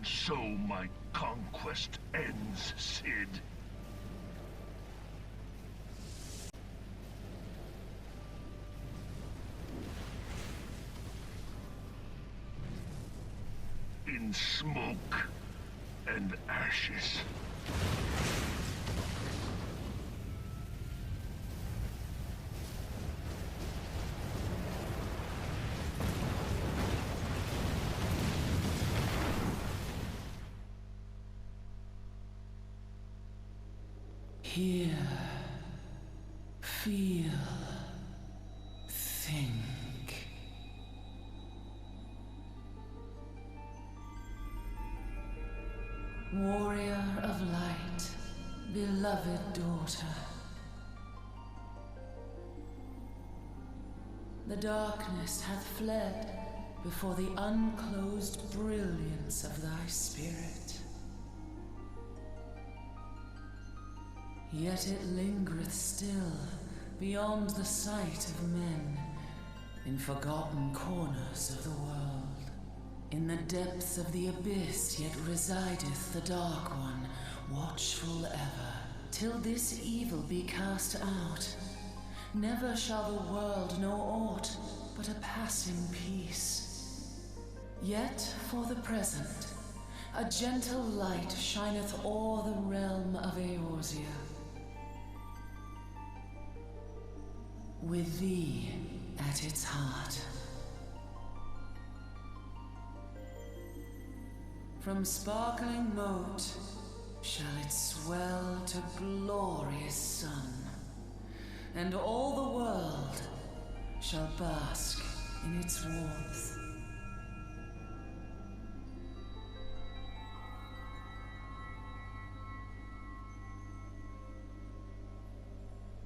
So my conquest ends, Cid. In smoke and ashes. Hear, feel, think. Warrior of light, beloved daughter. The darkness hath fled before the unclosed brilliance of thy spirit. Yet it lingereth still beyond the sight of men, in forgotten corners of the world. In the depths of the abyss yet resideth the Dark One, watchful ever, till this evil be cast out. Never shall the world know aught but a passing peace. Yet for the present, a gentle light shineth o'er the realm of Eorzea. With thee at its heart. From sparkling moat shall it swell to glorious sun, and all the world shall bask in its warmth.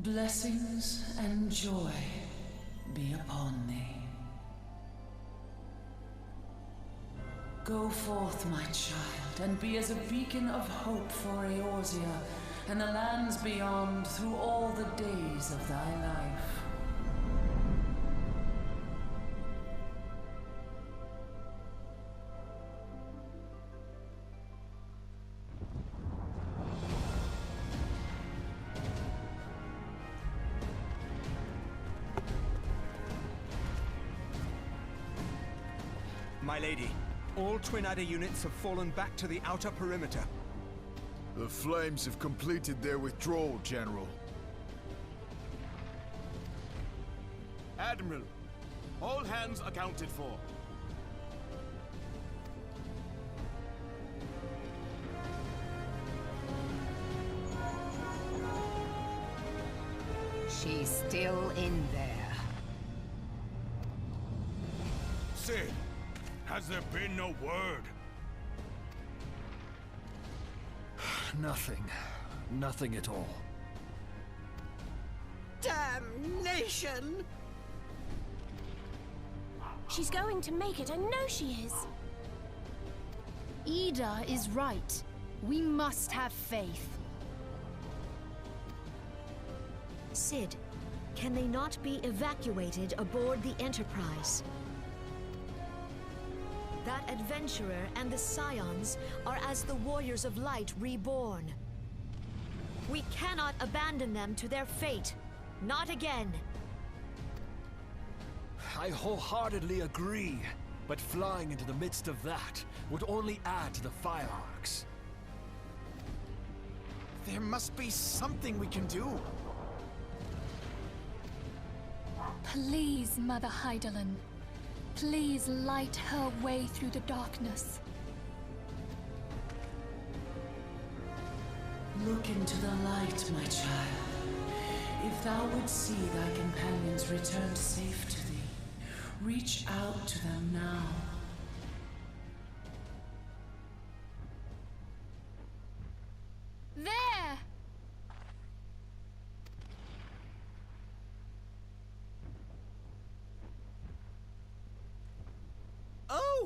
Blessings and joy be upon thee. Go forth, my child, and be as a beacon of hope for Eorzea and the lands beyond through all the days of thy life. My lady, all Twin Adder units have fallen back to the outer perimeter. The Flames have completed their withdrawal, General. Admiral, all hands accounted for. She's still in there. Cid, has there been no word? Nothing. Nothing at all. Damnation! She's going to make it, I know she is. Ida is right. We must have faith. Cid, can they not be evacuated aboard the Enterprise? That adventurer and the Scions are as the Warriors of Light reborn. We cannot abandon them to their fate. Not again. I wholeheartedly agree, but flying into the midst of that would only add to the fireworks. There must be something we can do. Please, Mother Hydaelyn. Please light her way through the darkness. Look into the light, my child. If thou would see thy companions return safe to thee, reach out to them now. There! Oh!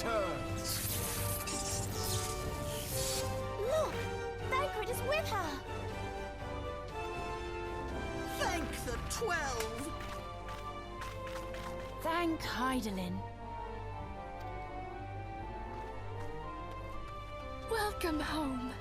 returns. Look! Thancred is with her! Thank the 12! Thank Hydaelyn. Welcome home.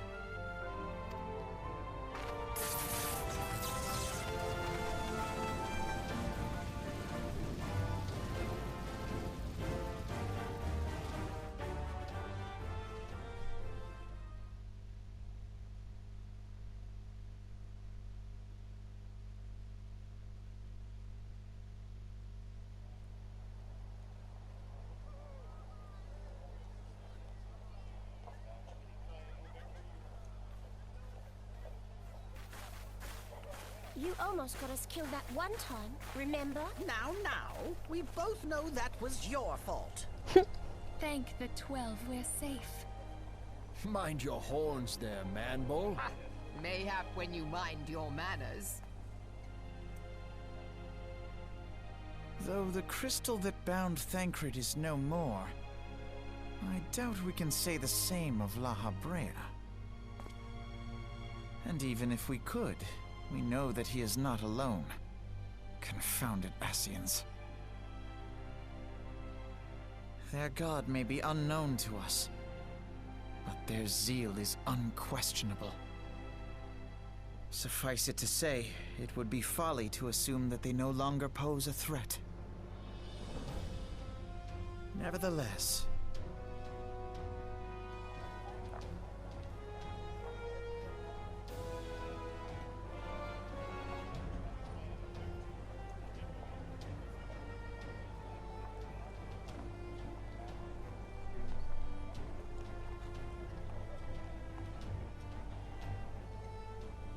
You almost got us killed that one time, remember? Now, we both know that was your fault. Thank the 12 we're safe. Mind your horns there, man-bull. Mayhap when you mind your manners. Though the crystal that bound Thancred is no more, I doubt we can say the same of La Habrea. And even if we could, we know that he is not alone. Confounded Ascians. Their god may be unknown to us, but their zeal is unquestionable. Suffice it to say, it would be folly to assume that they no longer pose a threat. Nevertheless,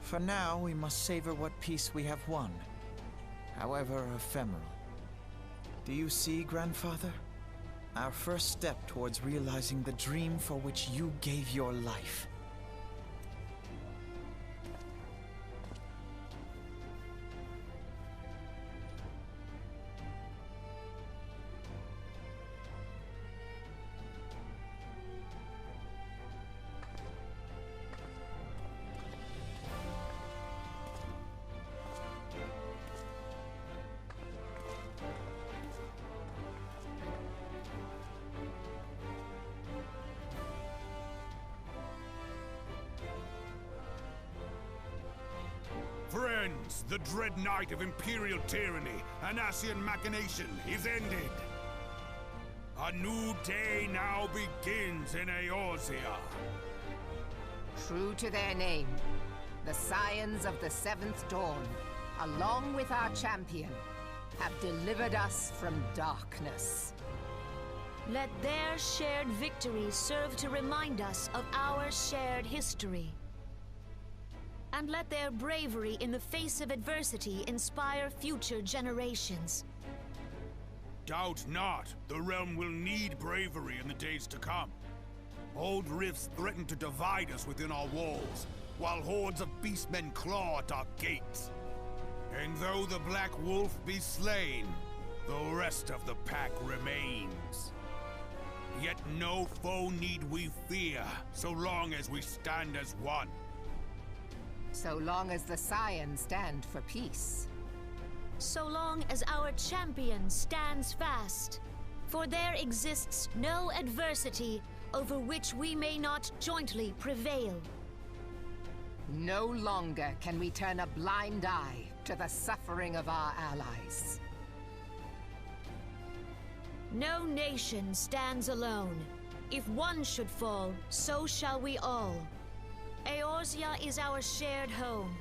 for now, we must savor what peace we have won, however ephemeral. Do you see, Grandfather? Our first step towards realizing the dream for which you gave your life. Friends, the dread night of Imperial tyranny and Ascian machination is ended. A new day now begins in Eorzea. True to their name, the Scions of the Seventh Dawn, along with our champion, have delivered us from darkness. Let their shared victory serve to remind us of our shared history. And let their bravery in the face of adversity inspire future generations. Doubt not, the realm will need bravery in the days to come. Old rifts threaten to divide us within our walls, while hordes of beastmen claw at our gates. And though the Black Wolf be slain, the rest of the pack remains. Yet no foe need we fear, so long as we stand as one. So long as the Scions stand for peace. So long as our champion stands fast. For there exists no adversity over which we may not jointly prevail. No longer can we turn a blind eye to the suffering of our allies. No nation stands alone. If one should fall, so shall we all. Eorzea is our shared home.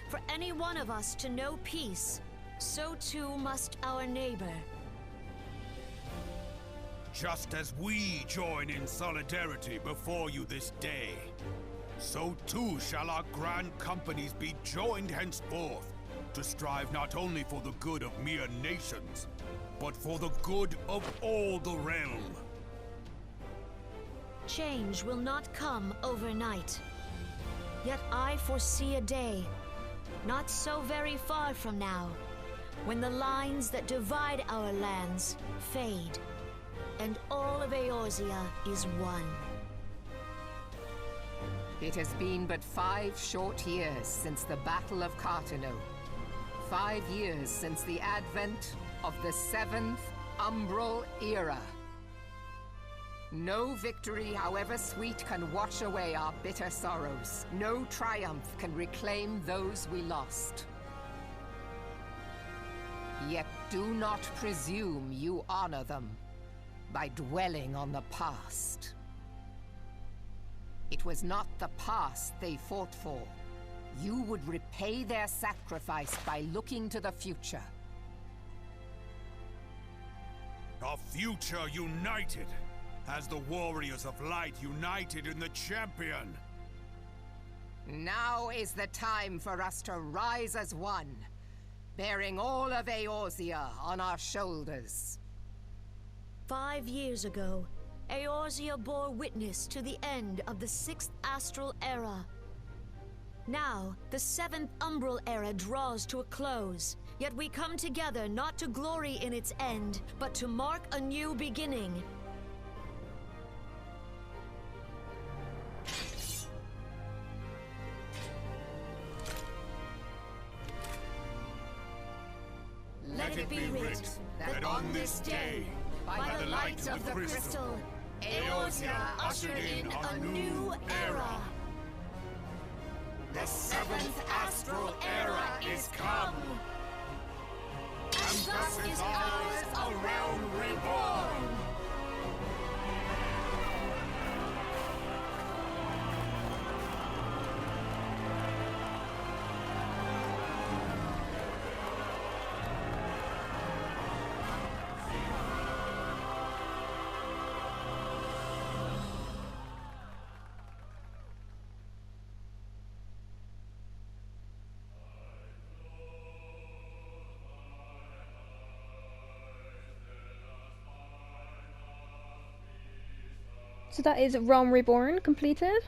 For any one of us to know peace, so too must our neighbor. Just as we join in solidarity before you this day, so too shall our grand companies be joined henceforth to strive not only for the good of mere nations, but for the good of all the realm. Change will not come overnight. Yet I foresee a day, not so very far from now, when the lines that divide our lands fade. and all of Eorzea is one. It has been but 5 short years since the Battle of Cartano. 5 years since the advent of the 7th Umbral Era. No victory, however sweet, can wash away our bitter sorrows. No triumph can reclaim those we lost. Yet do not presume you honor them by dwelling on the past. It was not the past they fought for. You would repay their sacrifice by looking to the future. A future united, as the warriors of light united in the champion. Now is the time for us to rise as one, bearing all of Eorzea on our shoulders. 5 years ago, Eorzea bore witness to the end of the 6th Astral Era. Now, the 7th Umbral Era draws to a close, yet we come together not to glory in its end, but to mark a new beginning. Let it be writ that on this day, by the light of the crystal, Eorzea ushered in a new era. The 7th Astral Era is come! And thus is ours a realm reborn! So that is Realm Reborn completed.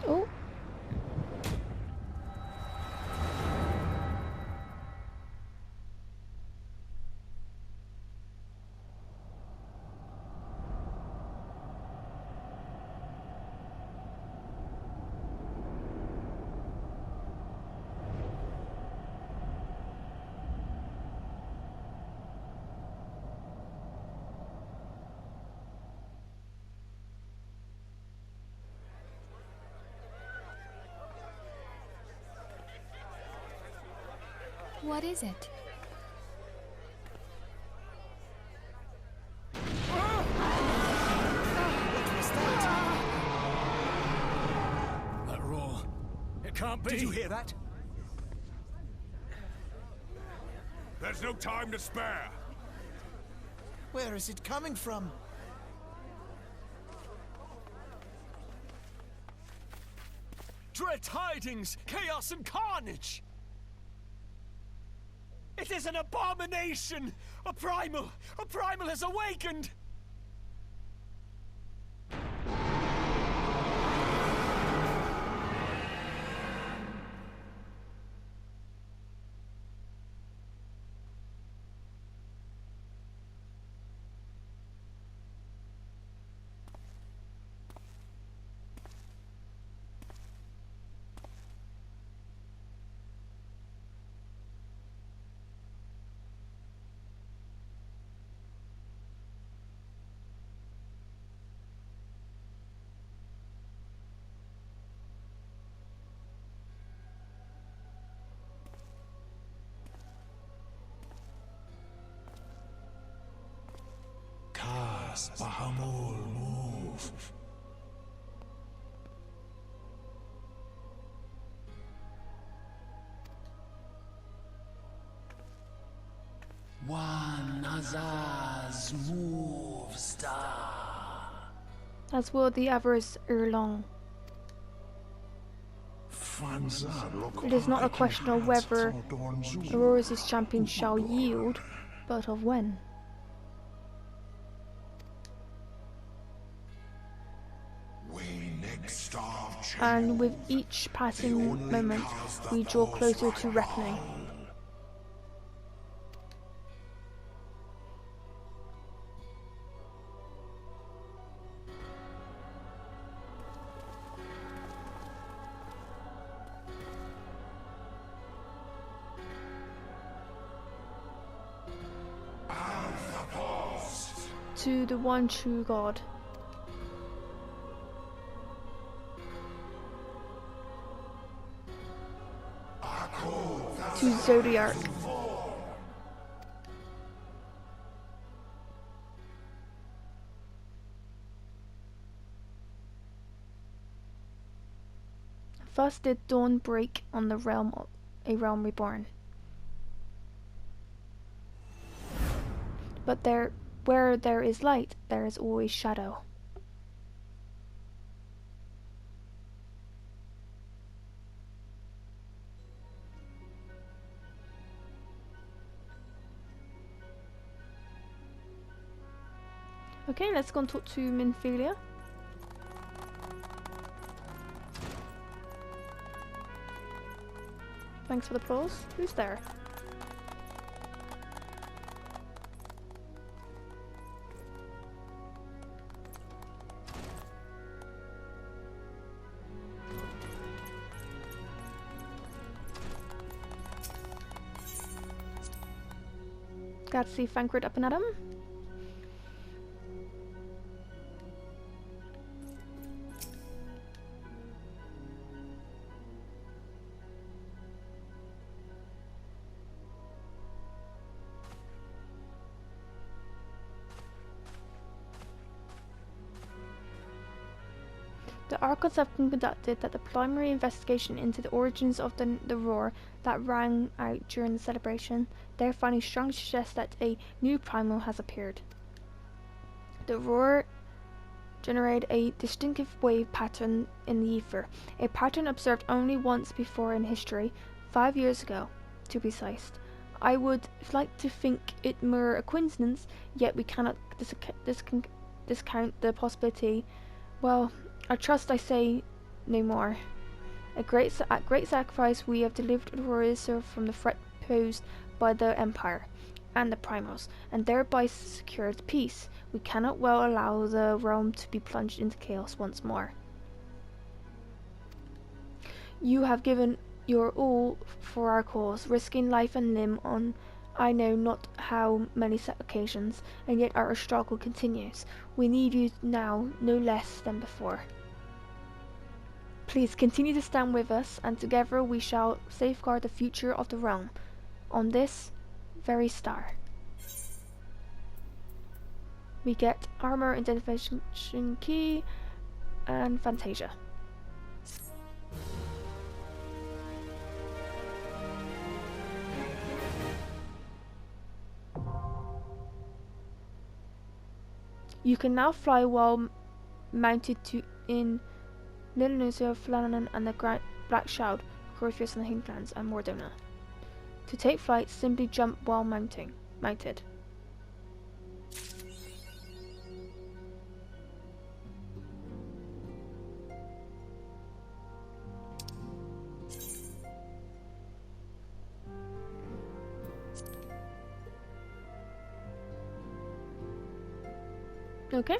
Oh. What is it? That roar. It can't be. Did you hear that? There's no time to spare. Where is it coming from? Dread tidings! Chaos and carnage! It is an abomination! A primal has awakened! Bahamul move. One Azaz move star. As will the others ere long. It is not a question of whether Aurora's champion shall yield, but of when. And with each passing moment, we draw closer to reckoning. To the one true God. To Zodiac. Thus did dawn break on the realm of a realm reborn. But where there is light, there is always shadow. Okay, let's go and talk to Minfilia. Thanks for the applause. Who's there? Got to see Thancred up and at him. The Archons have conducted the primary investigation into the origins of the roar that rang out during the celebration. Their findings strongly suggest that a new primal has appeared. The roar generated a distinctive wave pattern in the ether, a pattern observed only once before in history, 5 years ago, to be precise. I would like to think it mere a coincidence, yet we cannot discount the possibility. Well, I trust I say no more. At great sacrifice we have delivered Aurora's from the threat posed by the Empire and the Primals, and thereby secured peace. We cannot well allow the realm to be plunged into chaos once more. You have given your all for our cause, risking life and limb on I know not how many occasions, and yet our struggle continues. We need you now no less than before. Please continue to stand with us, and together we shall safeguard the future of the realm on this very star. We get armor identification key and Fantasia. You can now fly while mounted in Lilinusa, Flannan and the Black Shroud, Corpheus and the Hinterlands, and Mordona. To take flight, simply jump while mounted. Okay.